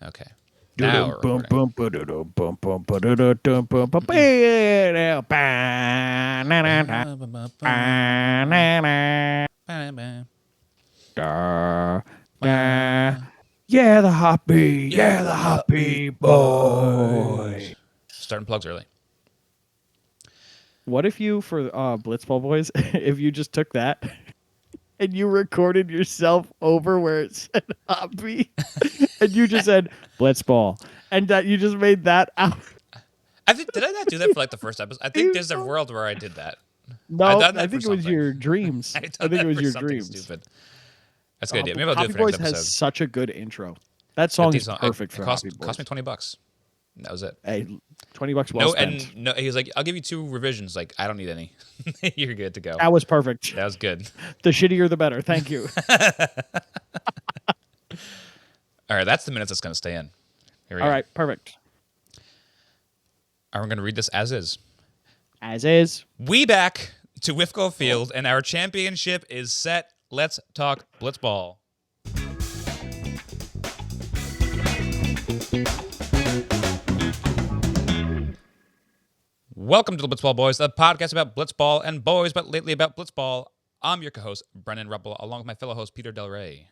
Okay. Now we're recording. Yeah, the hoppy. Yeah, Yeah, the the Hoppy hoppy Boys. boy. Starting plugs early. What if you, for Blitzball Boys, if you just took that and you recorded yourself over where it said hoppy and you just said Blitzball and that you just made that out? Did I not do that for like the first episode? I think there's a world where I did that. I've No, done I that for think it was something. your dreams. I've I done think it that was for your something dreams. stupid. That's a good idea. Maybe I'll do it Hoppy for next Boys has episode. such a good intro. That Got song these is on- perfect it for cost, Hoppy Boys. cost me $20. That was it. Hey, $20 well spent. And no, he was like, "I'll give you 2 revisions." Like, I don't need any. You're good to go. That was perfect. That was good. The shittier, the better. Thank you. All right, that's the minutes that's going to stay in. Here we All go. right, perfect. Are we going to read this as is? As is. We back to Wifco Field, and our championship is set. Let's talk Blitzball. Welcome to the Blitzball Boys, the podcast about Blitzball and boys, but lately about Blitzball. I'm your co-host, Brennan Ruppel, along with my fellow host, Peter Del Rey.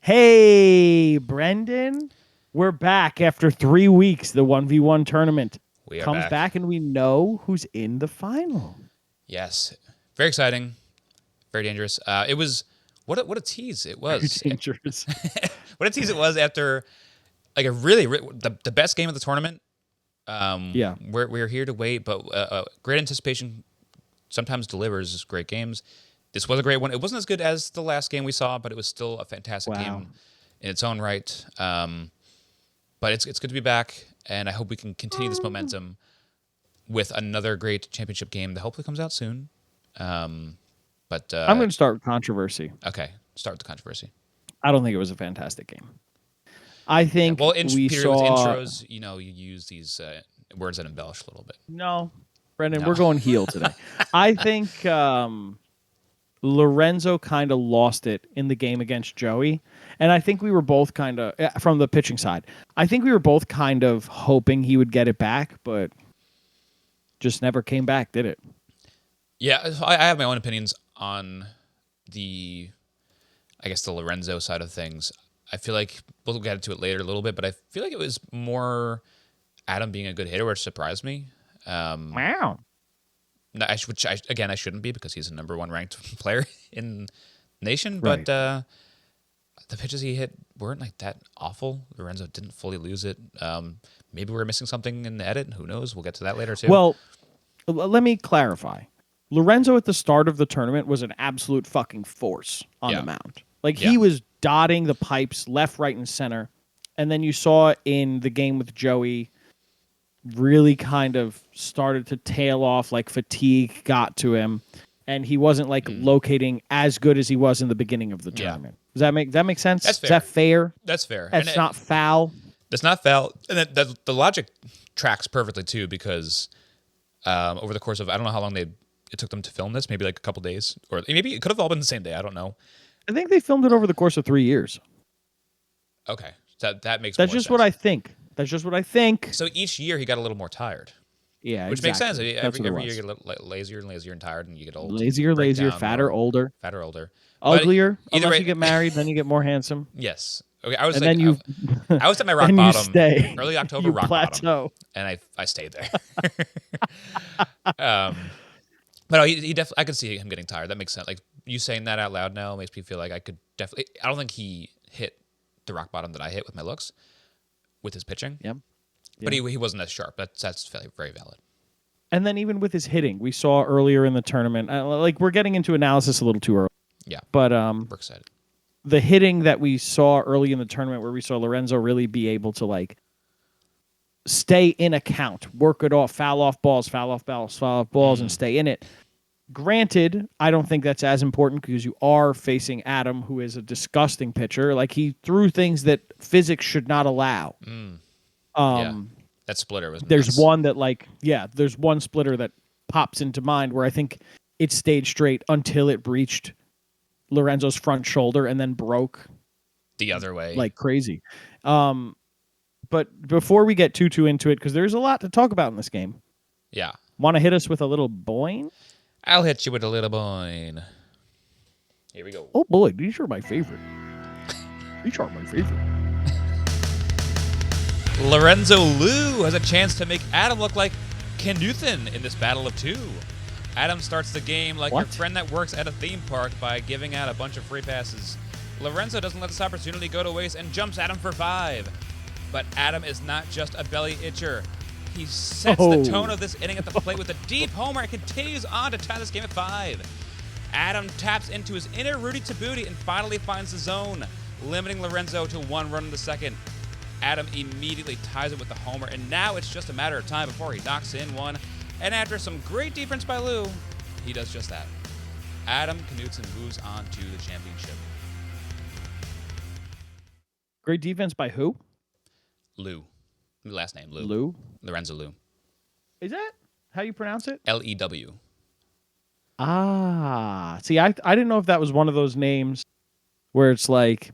Hey, Brendan. We're back after 3 weeks. The 1v1 tournament We are comes back, and we know who's in the final. Yes. Very exciting. Very dangerous. It was... What a tease it was. Dangerous. What a tease it was after like a the best game of the tournament. Yeah. We're here to wait, but great anticipation sometimes delivers great games. This was a great one. It wasn't as good as the last game we saw, but it was still a fantastic game in its own right. But it's good to be back, and I hope we can continue this momentum with another great championship game that hopefully comes out soon. But I'm going to start with controversy. Okay, start with the controversy. I don't think it was a fantastic game. I think Well, we Peter, saw... with intros, you use these words that embellish a little bit. No, Brendan, No. we're going heel today. I think Lorenzo kind of lost it in the game against Joey. And I think we were both kind of, from the pitching side, I think we were both kind of hoping he would get it back, but just never came back, did it? Yeah, I have my own opinions on the Lorenzo side of things. I feel like we'll get into it later a little bit, but I feel like it was more Adam being a good hitter, which surprised me. Wow. Which I shouldn't be because he's a number 1 ranked player in the nation. Right. But the pitches he hit weren't like that awful. Lorenzo didn't fully lose it. Maybe we're missing something in the edit. Who knows? We'll get to that later too. Well, let me clarify. Lorenzo at the start of the tournament was an absolute fucking force on the mound. Like he was dotting the pipes left, right, and center. And then you saw in the game with Joey really kind of started to tail off, like fatigue got to him. And he wasn't like locating as good as he was in the beginning of the tournament. Does that make sense? That's fair. Is that fair? That's fair. That's not foul. That's not foul. And the logic tracks perfectly too, because over the course of, I don't know how long it took them to film this, maybe like a couple days, or maybe it could have all been the same day. I don't know. I think they filmed it over the course of 3 years. Okay, that makes. That's more just sense. what I think. That's just what I think. So each year he got a little more tired. Yeah, which makes sense. exactly. Every year you get a little lazier and lazier and tired, and you get old. Lazier, fatter, older. Fatter, older. Uglier. But either Unless way, you get married, then you get more handsome. Yes. Okay, I was And like, then I was at my rock and bottom. you stay. Early October, You rock plateau. bottom, and I stayed there. But no, he definitely. I could see him getting tired. That makes sense. Like you saying that out loud now makes me feel like I could definitely. I don't think he hit the rock bottom that I hit with my looks, with his pitching. Yep. But he wasn't as sharp. That's very valid. And then even with his hitting, we saw earlier in the tournament, like we're getting into analysis a little too early. Yeah. But we're excited. The hitting that we saw early in the tournament, where we saw Lorenzo really be able to like stay in a count, work it off, foul off balls, and stay in it. Granted, I don't think that's as important because you are facing Adam, who is a disgusting pitcher. Like he threw things that physics should not allow. That splitter was. There's nuts. one that there's one splitter that pops into mind where I think it stayed straight until it breached Lorenzo's front shoulder and then broke the other way like crazy. But before we get too into it, because there's a lot to talk about in this game. Yeah. Want to hit us with a little boing? I'll hit you with a little boing. Here we go. Oh boy, these are my favorite. These are my favorite. Lorenzo Liu has a chance to make Adam look like Knuthen in this battle of two. Adam starts the game like your friend that works at a theme park by giving out a bunch of free passes. Lorenzo doesn't let this opportunity go to waste and jumps Adam for 5. But Adam is not just a belly itcher. He sets the tone of this inning at the plate with a deep homer and continues on to tie this game at 5. Adam taps into his inner Rudy to Booty and finally finds the zone, limiting Lorenzo to 1 run in the second. Adam immediately ties it with the homer, and now it's just a matter of time before he knocks in one. And after some great defense by Liu, he does just that. Adam Knutson moves on to the championship. Great defense by who? Liu. Last name, Liu. Liu? Lorenzo Liu. Is that how you pronounce it? L-E-W. Ah. See, I didn't know if that was one of those names where it's like,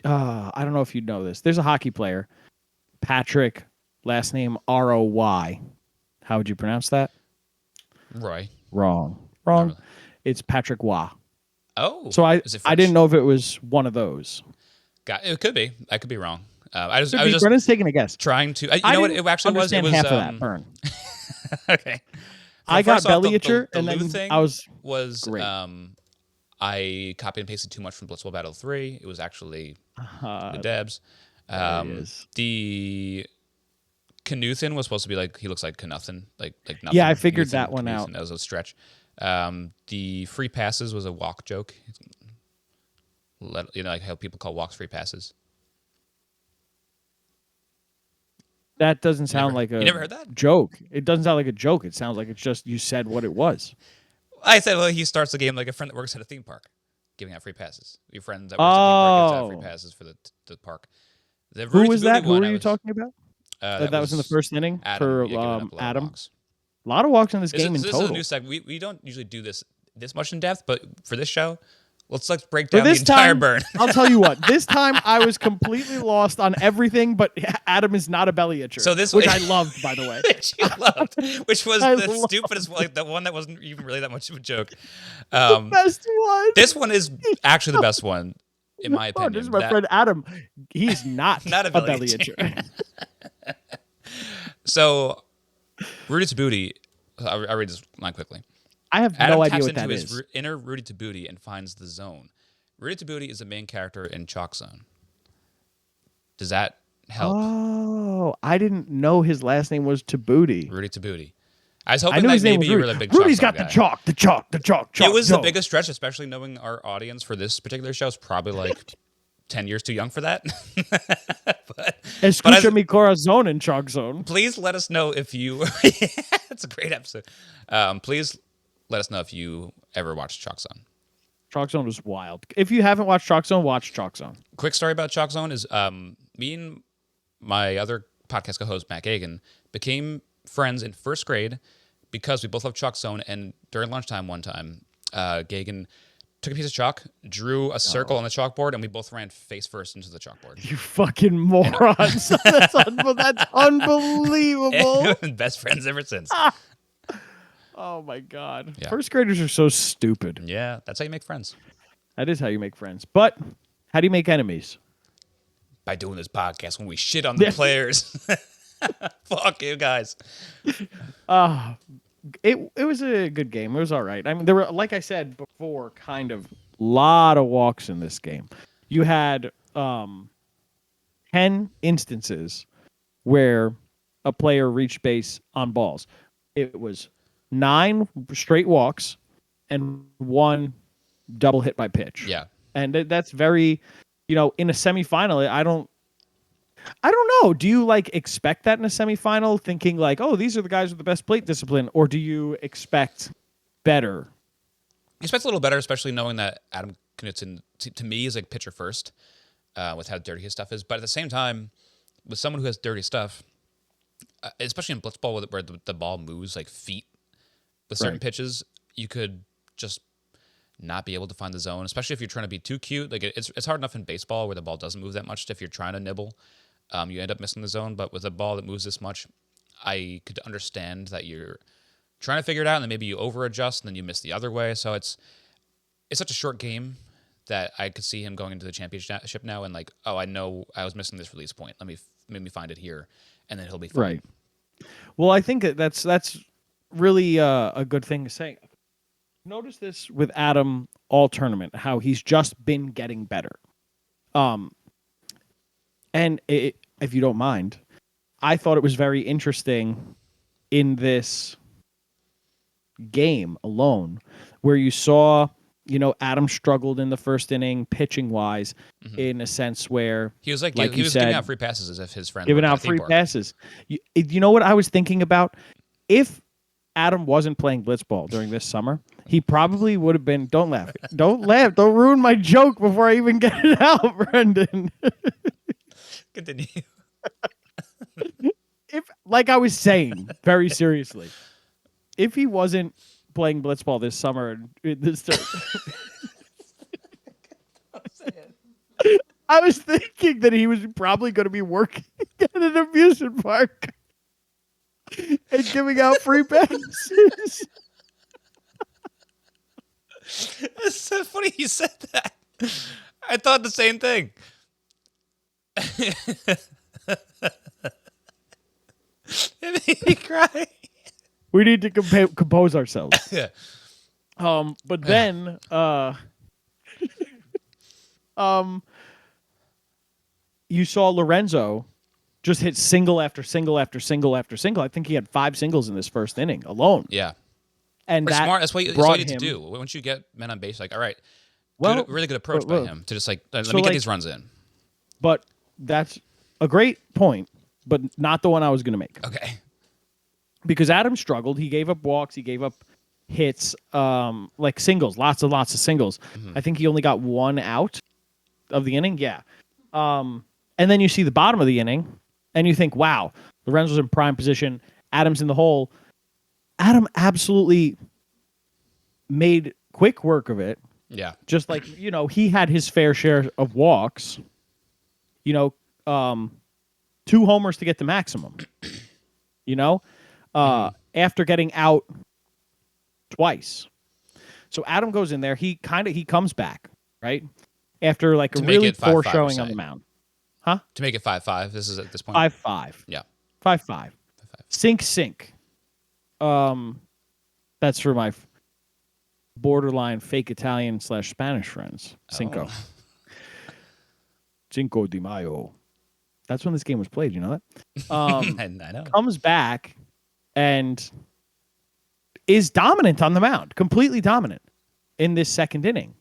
I don't know if you know this. There's a hockey player, Patrick, last name R-O-Y. How would you pronounce that? Roy. Wrong. Really. It's Patrick Waugh. Oh. So I didn't know if it was one of those. It could be. I could be wrong. I was just Brennan's taking a guess. Trying to. You know what? It actually was. It was half of that burn. Okay. I got belly itcher, and then thing I was great. I copied and pasted too much from Blitzball Battle 3. It was actually the Debs. The Knuthen was supposed to be like, he looks like Knuthen, like nothing. Yeah, I figured Knuthen, that one out. That was a stretch. The free passes was a walk joke. Like how people call walks free passes. That doesn't sound like a you never heard that? Joke. It doesn't sound like a joke. It sounds like it's just you said what it was. I said, well, he starts the game like a friend that works at a theme park, giving out free passes. Your friend that works at a theme park gives out free passes for the park. Who was that? Who are you talking about? That was in the first inning for Adam. A lot of walks in this game in total. This is a new segment. We don't usually do this much in depth, but for this show, let's break down the entire burn. I'll tell you what. This time I was completely lost on everything, but Adam is not a belly itcher. So this, which I loved, by the way. Which you loved, which was the stupidest, like the one that wasn't even really that much of a joke. The best one. This one is actually the best one, in my opinion. This is my friend Adam. He's not a belly itcher. So, Rudy to Booty. I'll read this line quickly. I have no idea what that is. Adam taps into his inner Rudy to Booty and finds the zone. Rudy to Booty is the main character in Chalk Zone. Does that help? Oh, I didn't know his last name was Tabooty. Rudy to Booty. I was hoping that maybe you were the big Chalk Rudy's got guy. the chalk. It was the biggest stretch, especially knowing our audience for this particular show is probably like 10 years too young for that. Escucha mi corazón in Chalk Zone. Please let us know if you... It's a great episode. Please let us know if you ever watched Chalk Zone. Chalk Zone was wild. If you haven't watched Chalk Zone, watch Chalk Zone. Quick story about Chalk Zone is me and my other podcast co-host, Matt Gagan, became friends in first grade because we both loved Chalk Zone. And during lunchtime one time, Gagan took a piece of chalk, drew a circle on the chalkboard, and we both ran face first into the chalkboard. You fucking morons. That's unbelievable. Best friends ever since. Oh, my God. Yeah. First graders are so stupid. Yeah, that's how you make friends. That is how you make friends. But how do you make enemies? By doing this podcast when we shit on the players. Fuck you guys. It was a good game. It was all right. I mean, there were, like I said before, kind of lot of walks in this game. You had 10 instances where a player reached base on balls. It was 9 straight walks and 1 double hit by pitch. Yeah. And that's very, in a semifinal, I don't know. Do you expect that in a semifinal, thinking these are the guys with the best plate discipline, or do you expect better? I expect a little better, especially knowing that Adam Knutson, to me, is like pitcher first, with how dirty his stuff is. But at the same time, with someone who has dirty stuff, especially in Blitzball, where the ball moves like feet with certain pitches, you could just not be able to find the zone, especially if you're trying to be too cute. Like it's hard enough in baseball where the ball doesn't move that much if you're trying to nibble. you end up missing the zone. But with a ball that moves this much, I could understand that you're trying to figure it out, and then maybe you over adjust, and then you miss the other way. So it's such a short game that I could see him going into the championship now and like, oh, I know I was missing this release point. Let me find it here, and then he'll be fine. Right. Well, I think that's really a good thing to say. Notice this with Adam all tournament, how he's just been getting better. And if you don't mind, I thought it was very interesting in this game alone, where you saw, Adam struggled in the first inning pitching wise, in a sense where he was like he was giving out free passes as if his friend giving out free passes. You know what I was thinking about? If Adam wasn't playing Blitzball during this summer, he probably would have been. Don't laugh. Don't laugh. Don't ruin my joke before I even get it out, Brendan. Continue. If, like I was saying, very seriously, if he wasn't playing Blitzball this summer, I was thinking that he was probably going to be working at an amusement park and giving out free passes. It's so funny you said that. I thought the same thing. It made me cry. We need to compose ourselves. Yeah. But then, you saw Lorenzo just hit single after single after single after single. I think he had 5 singles in this first inning alone. Yeah. And that's smart. That's what you need to him, do. Once you get men on base, like, all right, really good approach by him to just like, let me get these runs in. But that's a great point, but not the one I was going to make. Okay. Because Adam struggled. He gave up walks. He gave up hits, like singles, lots of singles. I think he only got 1 out of the inning. Yeah. And then you see the bottom of the inning, and you think, wow, Lorenzo's in prime position. Adam's in the hole. Adam absolutely made quick work of it. Yeah. Just like, he had his fair share of walks. 2 homers to get the maximum. After getting out twice. So Adam goes in there. He comes back, right? After like a really poor showing on the mound. Huh? To make it 5-5. This is at this point. 5-5. Yeah. 5-5. Sink. That's for my borderline fake Italian / Spanish friends. Cinco. Oh. Cinco de Mayo. That's when this game was played. You know that? I know. Comes back and is dominant on the mound. Completely dominant in this second inning.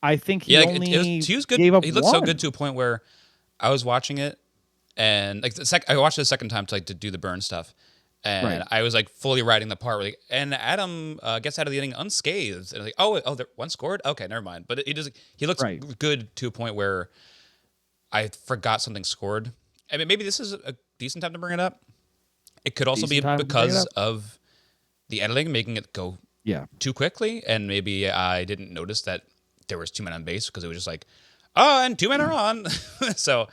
I think he he was good. Gave up he looked 1. so good to a point where I was watching it, and like I watched it a second time to do the burn stuff, and I was like fully riding the part. Where, and Adam gets out of the inning unscathed, and like, oh, one scored. Okay, never mind. But he looks good to a point where I forgot something scored. I mean, maybe this is a decent time to bring it up. It could also be because of the editing making it go too quickly, and maybe I didn't notice that there was 2 men on base because it was just like, oh, and 2 men are on. So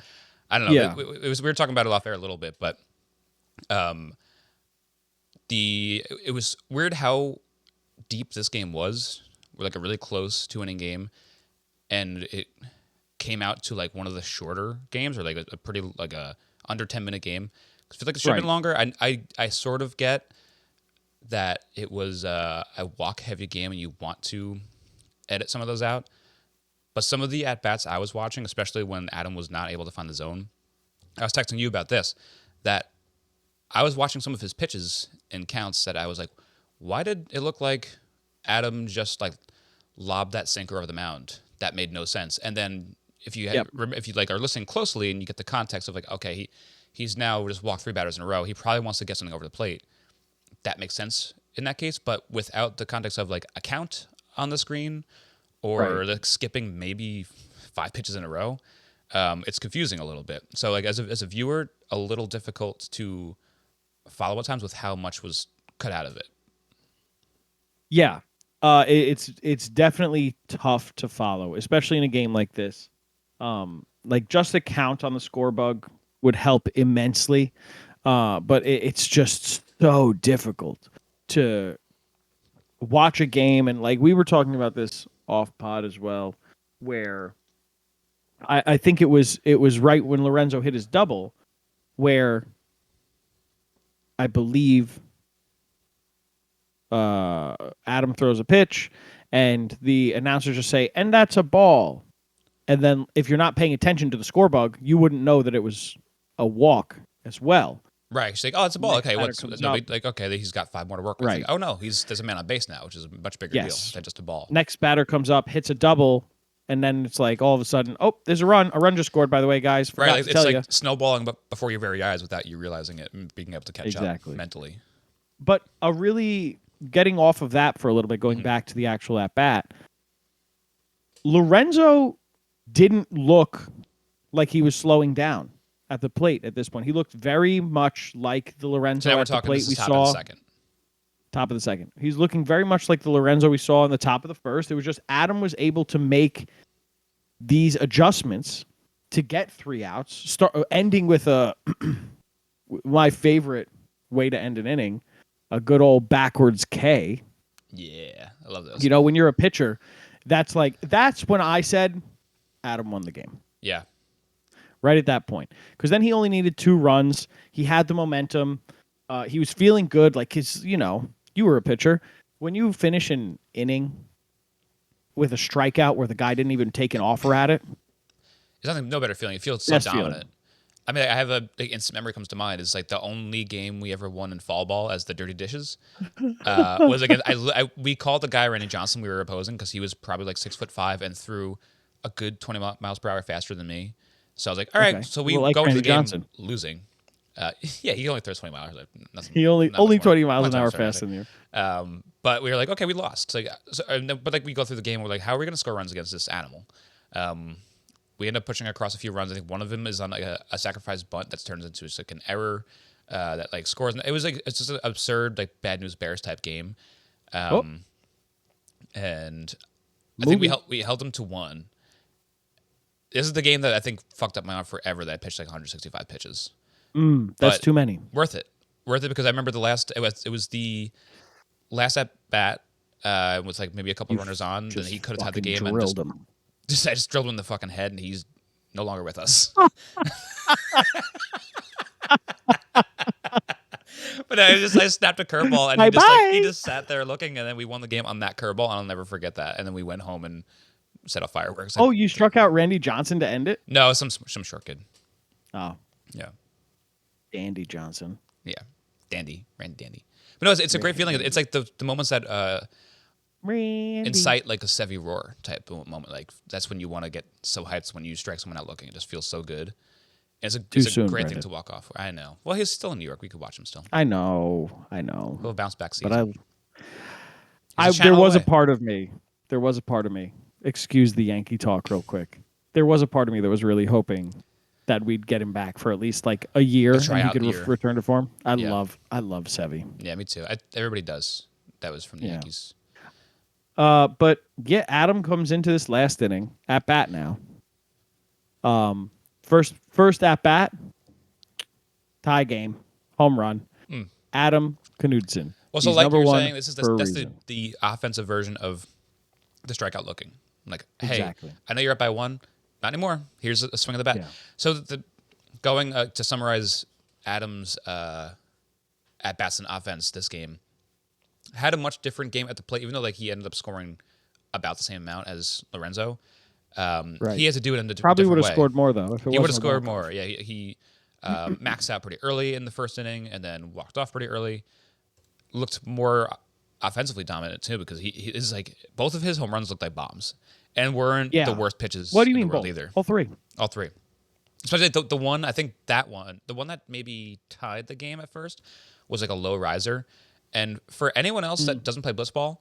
I don't know. Yeah. We were talking about it off air a little bit, but it was weird how deep this game was. We're like a really close 2-inning game, and it came out to like one of the shorter games, or like a pretty like a under 10-minute game. I feel like it should have been longer. I sort of get that it was a walk heavy game, and you want to edit some of those out. But some of the at-bats I was watching, especially when Adam was not able to find the zone, I was texting you about this, that I was watching some of his pitches and counts that I was like, why did it look like Adam just like lobbed that sinker over the mound? That made no sense. And then if you like are listening closely and you get the context of like, okay, he's now just walked 3 batters in a row. He probably wants to get something over the plate. That makes sense in that case. But without the context of like a count on the screen or like skipping maybe 5 pitches in a row, it's confusing a little bit. So like as a viewer, a little difficult to follow at times with how much was cut out of it. Yeah. It's definitely tough to follow, especially in a game like this. Like just a count on the score bug would help immensely. But it's just so difficult to watch a game, and like we were talking about this off pod as well, where I think it was right when Lorenzo hit his double, where I believe Adam throws a pitch, and the announcers just say, "And that's a ball." And then if you're not paying attention to the score bug, you wouldn't know that it was a walk as well. Right. She's like, oh, it's a ball. Next Okay, batter what's comes nobody up. like? Okay, he's got 5 more to work with. Right. Like, oh no, there's a man on base now, which is a much bigger deal than just a ball. Next batter comes up, hits a double, and then it's like all of a sudden, oh, there's a run. A run just scored, by the way, guys. Forgot Right. to It's tell like you. snowballing, but before your very eyes, without you realizing it and being able to catch up mentally. But a really getting off of that for a little bit, going back to the actual at bat, Lorenzo didn't look like he was slowing down at the plate at this point. He looked very much like the Lorenzo Now we're at the talking plate this we is top saw. of the second. Top of the second. He's looking very much like the Lorenzo we saw in the top of the first. It was just Adam was able to make these adjustments to get 3 outs, ending with a my favorite way to end an inning, a good old backwards K. Yeah, I love those. You know, when you're a pitcher, that's when I said Adam won the game. Yeah. Right at that point. Because then he only needed 2 runs. He had the momentum. He was feeling good. Like you were a pitcher. When you finish an inning with a strikeout where the guy didn't even take an offer at it. There's no better feeling. You feel so dominant. I mean, I have instant memory comes to mind. Is like the only game we ever won in fall ball as the Dirty Dishes was against. We called the guy Randy Johnson we were opposing because he was probably like 6'5" and threw a good 20 miles per hour faster than me. So I was like, all right. So we go into the game losing. Yeah, he only throws 20 miles. Like, he only 20 miles an hour faster than you. But we were like, okay, we lost. But like we go through the game, we're like, how are we going to score runs against this animal? We end up pushing across a few runs. I think one of them is on like a sacrifice bunt that turns into like an error that like scores. It was like it's just an absurd like Bad News Bears type game, and I think we held them to 1. This is the game that I think fucked up my arm forever. That I pitched like 165 pitches. That's too many. Worth it because I remember it was the last at bat with like maybe a couple runners on. Then he could have had the game and I just drilled him in the fucking head, and he's no longer with us. But I snapped a curveball, and he just sat there looking, and then we won the game on that curveball, and I'll never forget that. And then we went home and set off fireworks. Oh, you struck out Randy Johnson to end it? No, some short kid. Oh, yeah, Dandy Johnson. Yeah, Randy Dandy. But no, it's a great feeling. It's like the moments that incite like a Sevy roar type moment. Like that's when you want to get so hyped when you strike someone out looking. It just feels so good. It's a great thing to walk off. I know. Well, he's still in New York. We could watch him still. I know. We'll bounce back season. But there was a part of me. Excuse the Yankee talk real quick. There was a part of me that was really hoping that we'd get him back for at least like a year and he could return to form. I love Sevy. Yeah, me too. Everybody does. That was from the Yankees. But yeah, Adam comes into this last inning at bat now. First at bat, tie game, home run. Adam Knudsen. Well, so like you're saying, that's the offensive version of the strikeout looking. Like, hey, I know you're up by 1. Not anymore. Here's a swing of the bat. Yeah. So going to summarize Adam's at bats and offense this game, had a much different game at the plate, even though like he ended up scoring about the same amount as Lorenzo. He had to do it in the probably would have scored more though. He would have scored more. Yeah, he maxed out pretty early in the first inning and then walked off pretty early. Looked more offensively dominant too because he is like both of his home runs looked like bombs and weren't the worst pitches. What do you mean both? Either? All three. Especially the one, I think the one that maybe tied the game at first was like a low riser. And for anyone else that doesn't play Blitzball,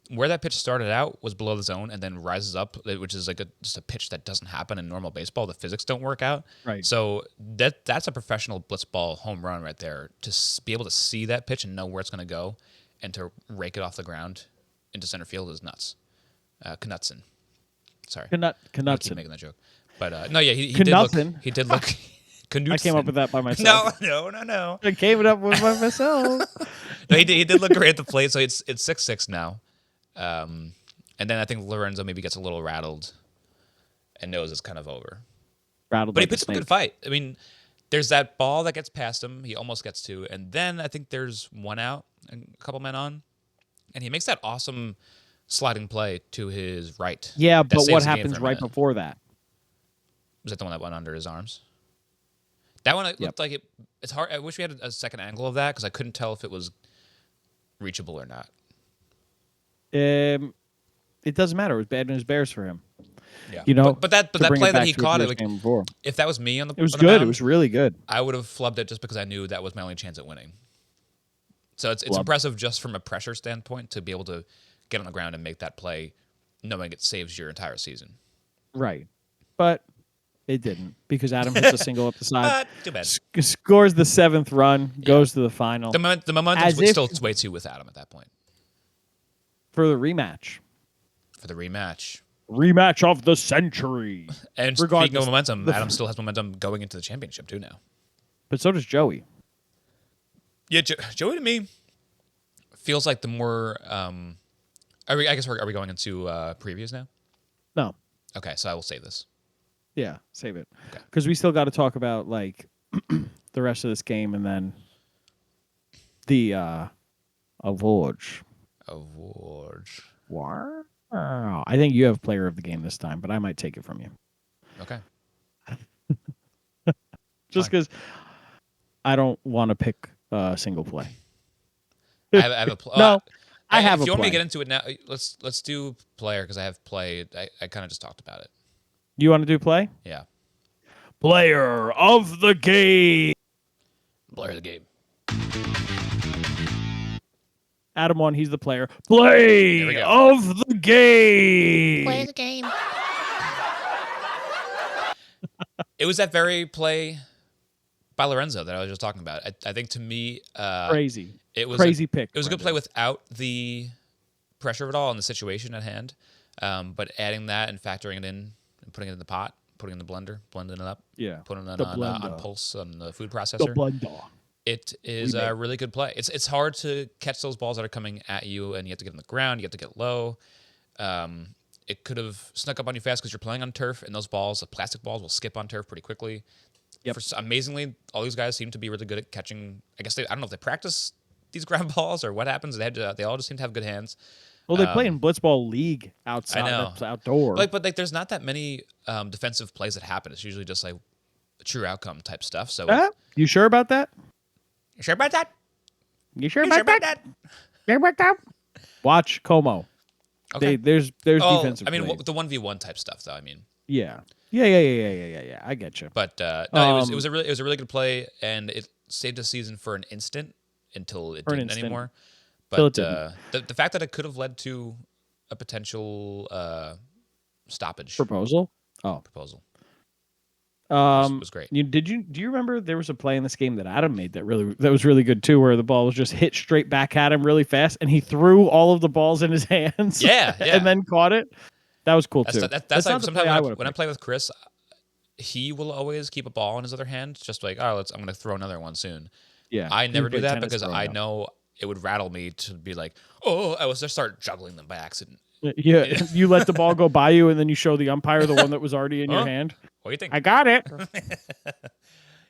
where that pitch started out was below the zone and then rises up, which is like just a pitch that doesn't happen in normal baseball. The physics don't work out. Right. So that's a professional Blitzball home run right there. To be able to see that pitch and know where it's going to go and to rake it off the ground into center field is nuts. Knudsen. Sorry. Knudsen. I keep making that joke. But no, yeah, he did look I came up with that by myself. No. I came up with by myself. No, he did look great at the plate. So it's 6-6 now. And then I think Lorenzo maybe gets a little rattled and knows it's kind of over. Rattled, but he puts up a good fight. I mean, there's that ball that gets past him. He almost gets to, and then I think there's one out and a couple men on, and he makes that awesome sliding play to his right. Yeah, but what happens right before that? Was that the one that went under his arms? That one looked like it. It's hard. I wish we had a second angle of that because I couldn't tell if it was reachable or not. It doesn't matter. It was bad news bears for him. Yeah, you know. But that play that he caught, if that was me on the, it was on the good. mound, it was really good. I would have flubbed it just because I knew that was my only chance at winning. So it's impressive just from a pressure standpoint to be able to get on the ground and make that play, knowing it saves your entire season. Right, but it didn't because Adam hits a single up the side. Too bad. Scores the 7th run, goes to the final. The momentum still sways you with Adam at that point. For the rematch. Rematch of the century. And speaking of momentum, Adam still has momentum going into the championship too now. But so does Joey. Yeah, Joey to me feels like the more. Are we going into previews now? No. Okay, so I will save this. Yeah, save it. Because we still got to talk about like the rest of this game and then the awards. Wow. I think you have player of the game this time, but I might take it from you. Okay. Just because I don't want to pick single play. I have a play. No, I have a play. If you want me to get into it now, let's do player because I have play. I kind of just talked about it. You want to do play? Yeah. Player of the game. Player of the game. Adam won. He's the player. Play of the game. Play the game. It was that very play by Lorenzo that I was just talking about. I think to me, crazy. It was crazy pick. It was a good play without the pressure of it all and the situation at hand. But adding that and factoring it in and putting it in the pot, putting it in the blender, blending it up, putting it on pulse on the food processor. The blender. It is a really good play. It's hard to catch those balls that are coming at you, and you have to get on the ground. You have to get low. It could have snuck up on you fast because you're playing on turf, and those balls, the plastic balls, will skip on turf pretty quickly. Yep. Amazingly, all these guys seem to be really good at catching. I guess I don't know if they practice these ground balls or what happens. They all just seem to have good hands. Well, they play in Blitzball League outside. I know. Outdoor. But there's not that many defensive plays that happen. It's usually just like true outcome type stuff. So you sure about that? You sure about that? You sure about that? Sure about that? Watch Como. Okay. There's defensive. I mean, plays. the 1v1 type stuff, though. I mean. Yeah. I get you. But no, it was a really good play, and it saved the season for an instant until it didn't anymore. But the fact that it could have led to a potential stoppage proposal. Was great. Do you remember there was a play in this game that Adam made that was really good too, where the ball was just hit straight back at him really fast, and he threw all of the balls in his hands. Yeah. And then caught it. That was cool too. That's like sometimes when I play with Chris, he will always keep a ball in his other hand, just like, I'm going to throw another one soon. Yeah, I never do that because I know it would rattle me to be like, I was just start juggling them by accident. Yeah, you let the ball go by you, and then you show the umpire the one that was already in your hand. What do you think? I got it.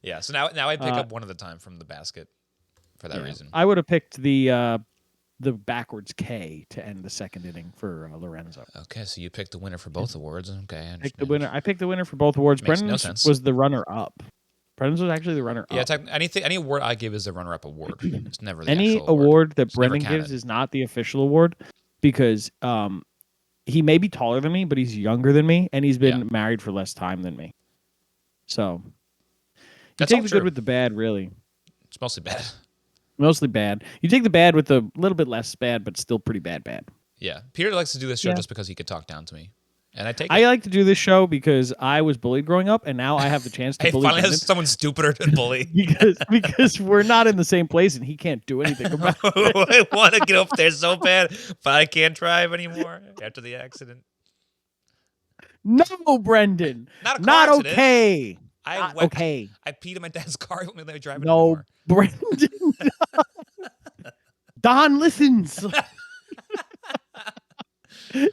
Yeah, so now I pick up one at a time from the basket for that reason. I would have picked the backwards K to end the second inning for Lorenzo. Okay, so you picked the winner for both awards. Okay, I picked the winner. I picked the winner for both awards. Makes Brendan was the runner-up. Brendan was actually the runner-up. Yeah, any award I give is a runner-up award. It's never the any actual award that Brendan gives is not the official award because he may be taller than me, but he's younger than me, and he's been married for less time than me. So you take the good with the bad, really. It's mostly bad. Mostly bad. You take the bad with a little bit less bad, but still pretty bad. Yeah. Peter likes to do this show just because he could talk down to me. And I take it. I like to do this show because I was bullied growing up, and now I have the chance to bully finally has someone stupider to bully. because we're not in the same place, and he can't do anything about it. I want to get up there so bad, but I can't drive anymore after the accident. No, Brendan. Not okay. Okay. I peed in my dad's car. He won't let me drive it No, anymore. Brendan. Don listens.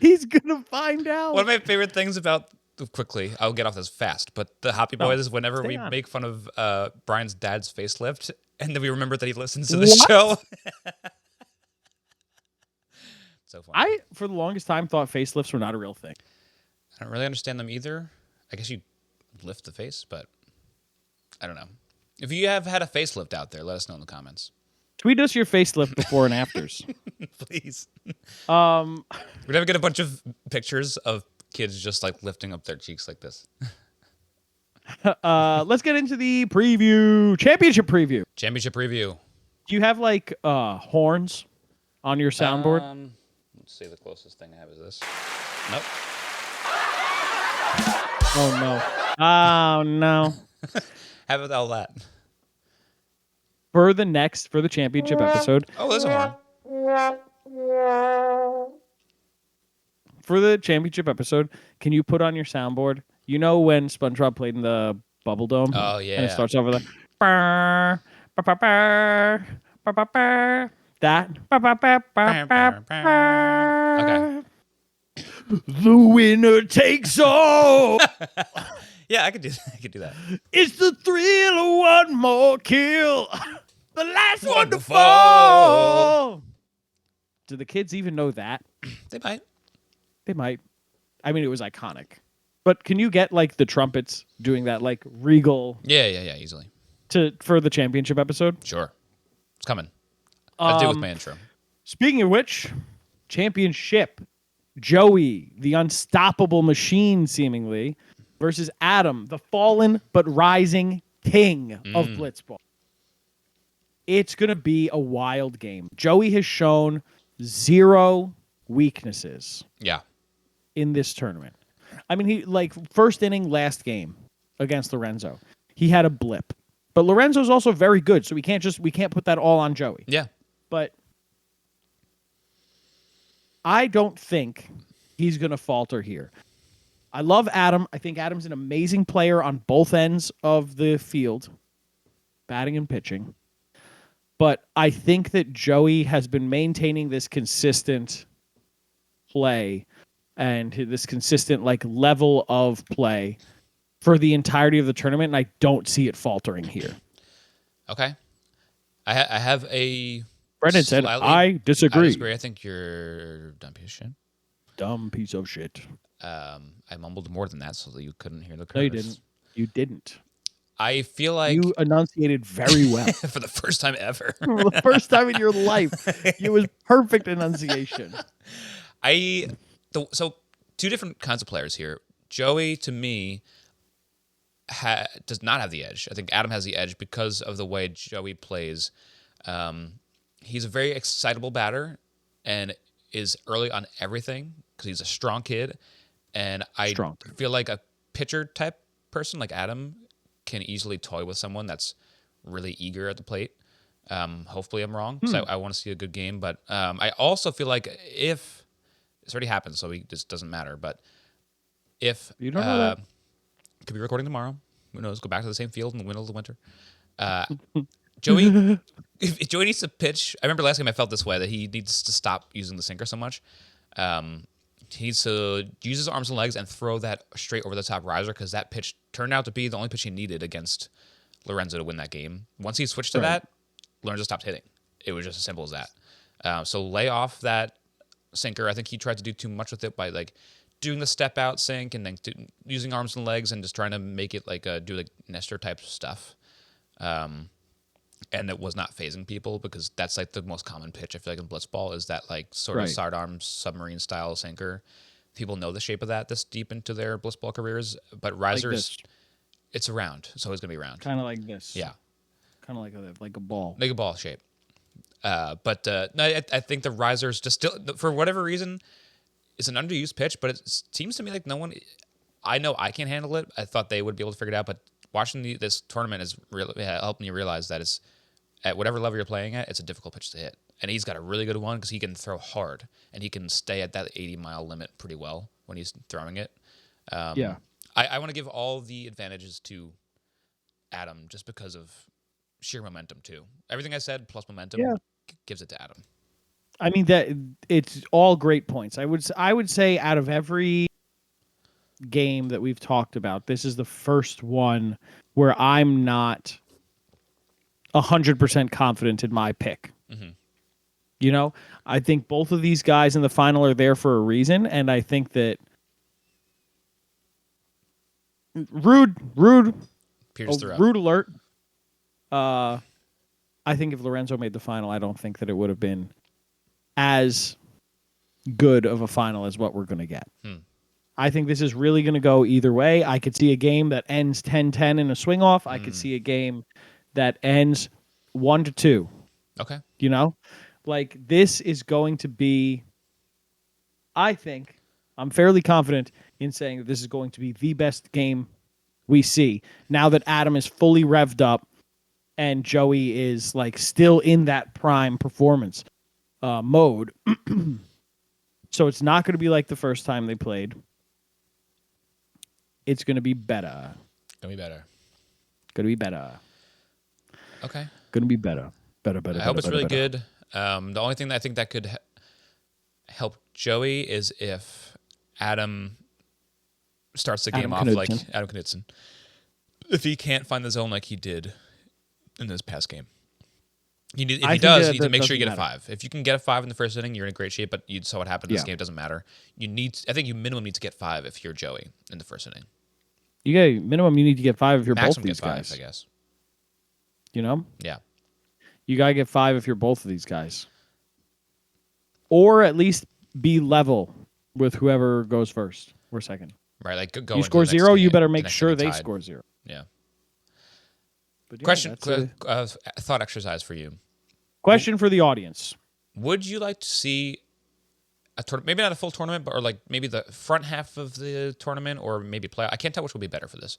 He's gonna find out. One of my favorite things about quickly, I'll get off this fast, but the Hoppy Boys is whenever we make fun of Brian's dad's facelift, and then we remember that he listens to the show. So funny. I, for the longest time, thought facelifts were not a real thing. I don't really understand them either. I guess you lift the face, but I don't know. If you have had a facelift out there, let us know in the comments. Tweet us your facelift before and afters. Please. We're gonna get a bunch of pictures of kids just like lifting up their cheeks like this. Let's get into the preview. Championship preview. Championship preview. Do you have like horns on your soundboard? Let's see. The closest thing I have is this. Nope. Oh no. Oh no. How about all that? For the championship episode. Oh, there's a horn. For the championship episode, can you put on your soundboard? You know when SpongeBob played in the Bubble Dome? Oh yeah. And it starts over there. That. Okay. The winner takes all. Yeah, I could do that. I could do that. It's the thrill of one more kill. The last one to Wonderful. fall. Do the kids even know that? They might. They might. I mean, it was iconic. But can you get like the trumpets doing that like regal Yeah, easily. for the championship episode? Sure. It's coming. I'll do it with my intro. Speaking of which, championship. Joey, the unstoppable machine, seemingly, versus Adam, the fallen but rising king of Blitzball. It's going to be a wild game. Joey has shown zero weaknesses. Yeah. In this tournament. I mean, he like first inning, last game against Lorenzo. He had a blip. But Lorenzo's also very good, so we can't put that all on Joey. Yeah. But I don't think he's going to falter here. I love Adam. I think Adam's an amazing player on both ends of the field, batting and pitching. But I think that Joey has been maintaining this consistent play and this consistent like level of play for the entirety of the tournament, and I don't see it faltering here. Okay. I have a... Brendan said, I disagree. I think you're a dumb piece of shit. Dumb piece of shit. I mumbled more than that so that you couldn't hear the curse. No, you didn't. You didn't. I feel like... You enunciated very well. For the first time ever. For the first time in your life. It was perfect enunciation. So, two different kinds of players here. Joey, to me, does not have the edge. I think Adam has the edge because of the way Joey plays. He's a very excitable batter and is early on everything because he's a strong kid. And I feel like a pitcher type person like Adam can easily toy with someone that's really eager at the plate. Hopefully I'm wrong because I want to see a good game. But I also feel like if this already happened, so it just doesn't matter. But if you don't know that. Could be recording tomorrow. Who knows? Go back to the same field in the middle of the winter. Joey, if Joey needs to pitch. I remember last game I felt this way that he needs to stop using the sinker so much. He needs to use his arms and legs and throw that straight over the top riser because that pitch turned out to be the only pitch he needed against Lorenzo to win that game. Once he switched to that, Lorenzo stopped hitting. It was just as simple as that. So lay off that sinker. I think he tried to do too much with it by like doing the step out sink and then using arms and legs and just trying to make it like do like Nestor type stuff. And it was not phasing people because that's like the most common pitch I feel like in Blitzball is that like sort of sidearm submarine style sinker. People know the shape of that this deep into their Blitzball careers, but risers, it's around. It's always gonna be around. Kind of like this. Yeah. Kind of like a ball. Like a ball shape. But no, I think the risers just still for whatever reason, it's an underused pitch, but it seems to me like no one. I know I can't handle it. I thought they would be able to figure it out, but watching this tournament has really helped me realize that it's at whatever level you're playing at, it's a difficult pitch to hit. And he's got a really good one because he can throw hard and he can stay at that 80-mile limit pretty well when he's throwing it. I want to give all the advantages to Adam just because of sheer momentum too. Everything I said plus momentum gives it to Adam. I mean that it's all great points. I would say out of every game that we've talked about, this is the first one where I'm not 100% confident in my pick. Mm-hmm. You know, I think both of these guys in the final are there for a reason, and I think that rude alert. I think if Lorenzo made the final, I don't think that it would have been as good of a final as what we're going to get. I think this is really going to go either way. I could see a game that ends 10-10 in a swing off. I could see a game that ends 1-2. Okay. You know, like this is going to be, I think, I'm fairly confident in saying that this is going to be the best game we see now that Adam is fully revved up and Joey is like still in that prime performance mode. So it's not going to be like the first time they played. It's going to be better. Gonna be better. Okay. Going to be better. I hope it's really good. The only thing that I think that could help Joey is if Adam starts the game off like Adam Knudsen. If he can't find the zone like he did in this past game. If he does, you need to make sure you get a 5. If you can get a 5 in the first inning, you're in great shape, but you saw what happened in this game. It doesn't matter. I think you minimum need to get 5 if you're Joey in the first inning. You need to get 5 if you're Maximum both these get 5, guys. I guess. You know? Yeah. You got to get 5 if you're both of these guys. Or at least be level with whoever goes first or second. Right, like go. You score 0, you better make sure they score 0. Yeah. But question, thought exercise for you. Question for the audience. Would you like to see a tournament, maybe not a full tournament, but or like maybe the front half of the tournament or maybe play? I can't tell which will be better for this.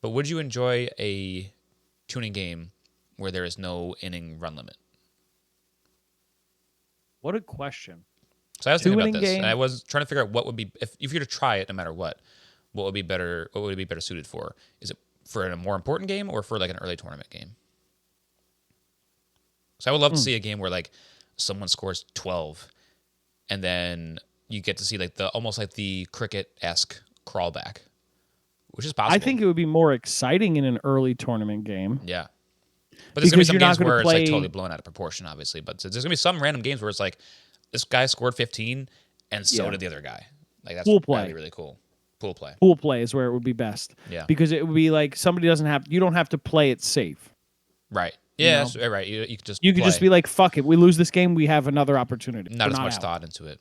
But would you enjoy a tuning game where there is no inning run limit? What a question. So I was thinking about this, and I was trying to figure out what would be if you were to try it, no matter what would be better? What would it be better suited for? Is it for a more important game or for like an early tournament game? So I would love to see a game where like someone scores 12, and then you get to see like almost like the cricket-esque crawl back, which is possible. I think it would be more exciting in an early tournament game. Yeah. But there's going to be some games where it's like totally blown out of proportion, obviously. But there's going to be some random games where it's like, this guy scored 15, and so did the other guy. Like that's that'd be really cool. Pool play. Pool play is where it would be best. Yeah. Because it would be like you don't have to play it safe. Right. Yeah, right. You could just be like, fuck it. We lose this game, we have another opportunity. Not as much thought into it.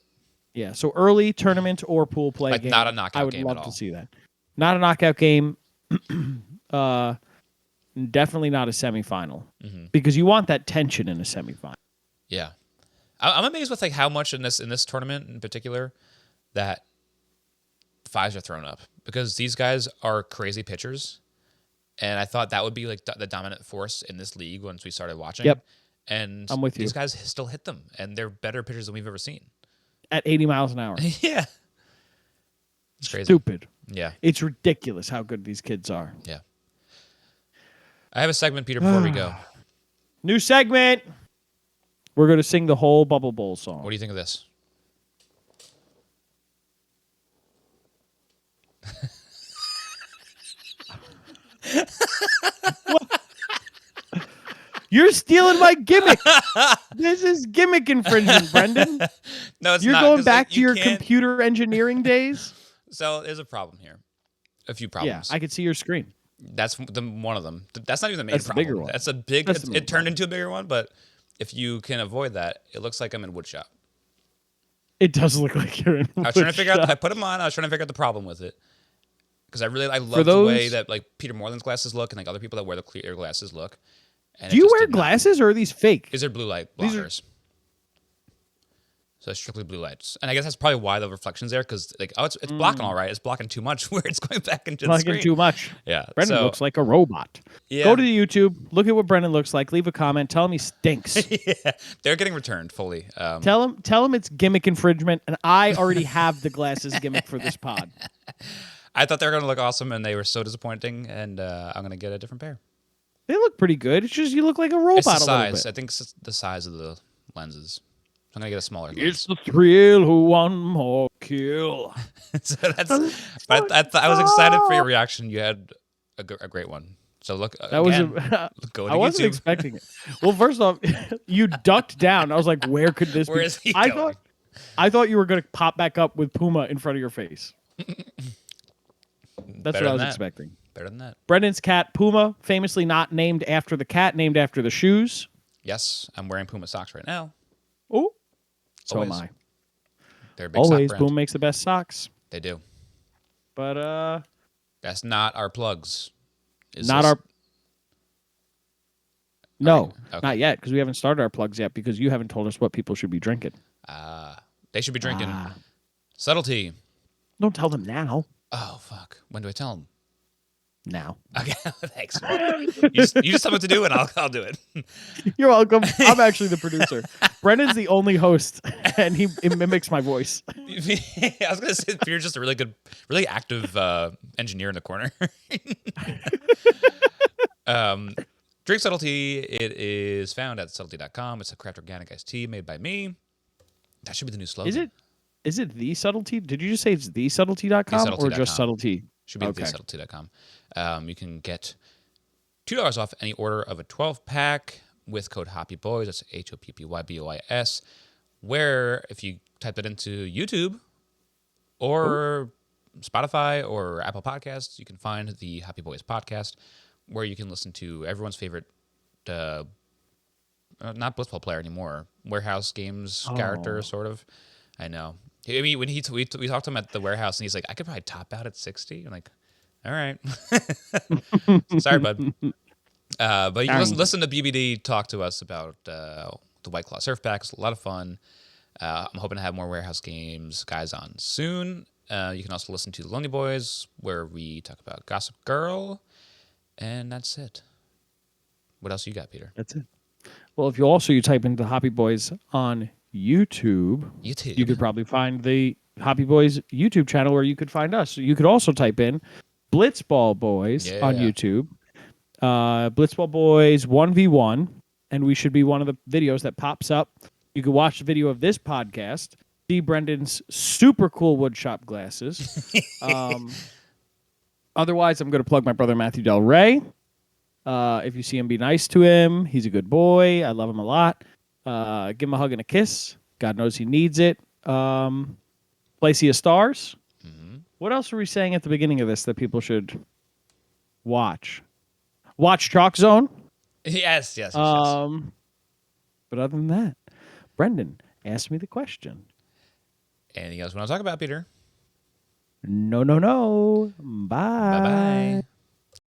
Yeah. So early tournament or pool play like game. Not a knockout game I at would all. love to see that. Not a knockout game. Definitely not a semifinal. Because you want that tension in a semifinal. Yeah. I'm amazed with like how much in this tournament in particular that 5s are thrown up, because these guys are crazy pitchers, and I thought that would be like the dominant force in this league once we started watching. Yep. And I'm with you. These guys still hit them, and they're better pitchers than we've ever seen. At 80 miles an hour. Yeah. It's crazy. Stupid. Yeah. It's ridiculous how good these kids are. Yeah. I have a segment, Peter, before we go. New segment. We're going to sing the whole Bubble Bowl song. What do you think of this? You're stealing my gimmick. This is gimmick infringement, Brendan. No, it's You're not. You're going back like, to your computer engineering days? So there's a problem here. A few problems. Yeah, I could see your screen. That's one of them. That's not even the main problem. The bigger one. That's a big. It turned into a bigger one, but if you can avoid that, it looks like I'm in woodshop. It does look like you're in woodshop. I was trying to figure out. I put them on. I was trying to figure out the problem with it, because I love the way that like Peter Moreland's glasses look, and like other people that wear the clear glasses look. And do you wear glasses, or are these fake? These are blue light blockers. So it's strictly blue lights, and I guess that's probably why the reflection's there, because like it's blocking all right. It's blocking too much where it's going back into the screen. Too much. Yeah, Brendan looks like a robot. Yeah. Go to YouTube, look at what Brendan looks like, leave a comment, tell him he stinks. Yeah, they're getting returned fully. Tell him it's gimmick infringement, and I already have the glasses gimmick for this pod. I thought they were going to look awesome, and they were so disappointing, and I'm going to get a different pair. They look pretty good. It's just you look like a robot It's the a little size. bit. I think it's the size of the lenses. I'm gonna get a smaller lens. It's the thrill who one more kill. So that's. But I was excited for your reaction. You had a great one. So look That again. was Go to I wasn't YouTube. expecting it. Well, first off, you ducked down. I was like, where could this Where be? is he going? I thought you were going to pop back up with Puma in front of your face. That's what I was expecting. Better than that. Brendan's cat, Puma, famously not named after the cat, named after the shoes. Yes, I'm wearing Puma socks right now. Oh, so Always. am I. They're a big sock Always, brand. Puma makes the best socks. They do. But That's not our plugs. No, Okay. not yet, because we haven't started our plugs yet, because you haven't told us what people should be drinking. They should be drinking Subtlety. Don't tell them now. Oh, fuck. When do I tell them? Now. Okay, thanks. You just tell me what to do, and I'll do it. You're welcome. I'm actually the producer. Brendan's the only host, and he mimics my voice. I was going to say, you're just a really good, really active engineer in the corner. Drink Subtlety. It is found at subtlety.com. It's a craft organic iced tea made by me. That should be the new slogan. Is it The Subtlety? Did you just say it's thesubtlety.com or just Subtlety? Should be thesubtlety.com. You can get $2 off any order of a 12-pack with code HOPPYBOYS. That's HOPPYBOYS. Where, if you type it into YouTube or Spotify or Apple Podcasts, you can find the Hoppy Boys podcast, where you can listen to everyone's favorite, not Blitzball player anymore, warehouse games character, sort of. I know. I mean, when we talked to him at the warehouse, and he's like, I could probably top out at 60. I'm like, all right. Sorry, bud. But you can listen to BBD talk to us about the White Claw Surf Pack. It's a lot of fun. I'm hoping to have more warehouse games guys on soon. You can also listen to The Lonely Boys, where we talk about Gossip Girl. And that's it. What else you got, Peter? That's it. Well, if you type into Hoppy Boys on YouTube, you could probably find the Hoppy Boys YouTube channel where you could find us. You could also type in Blitzball Boys on YouTube. Blitzball Boys 1v1, and we should be one of the videos that pops up. You could watch the video of this podcast, see Brendan's super cool woodshop glasses. Otherwise, I'm going to plug my brother Matthew Del Rey. If you see him, be nice to him. He's a good boy. I love him a lot. Give him a hug and a kiss. God knows he needs it. Play Sea of Stars. Mm-hmm. What else were we saying at the beginning of this that people should watch? Watch Chalk Zone. Yes. But other than that, Brendan, ask me the question. Anything else you want to talk about, Peter? No. Bye. Bye-bye.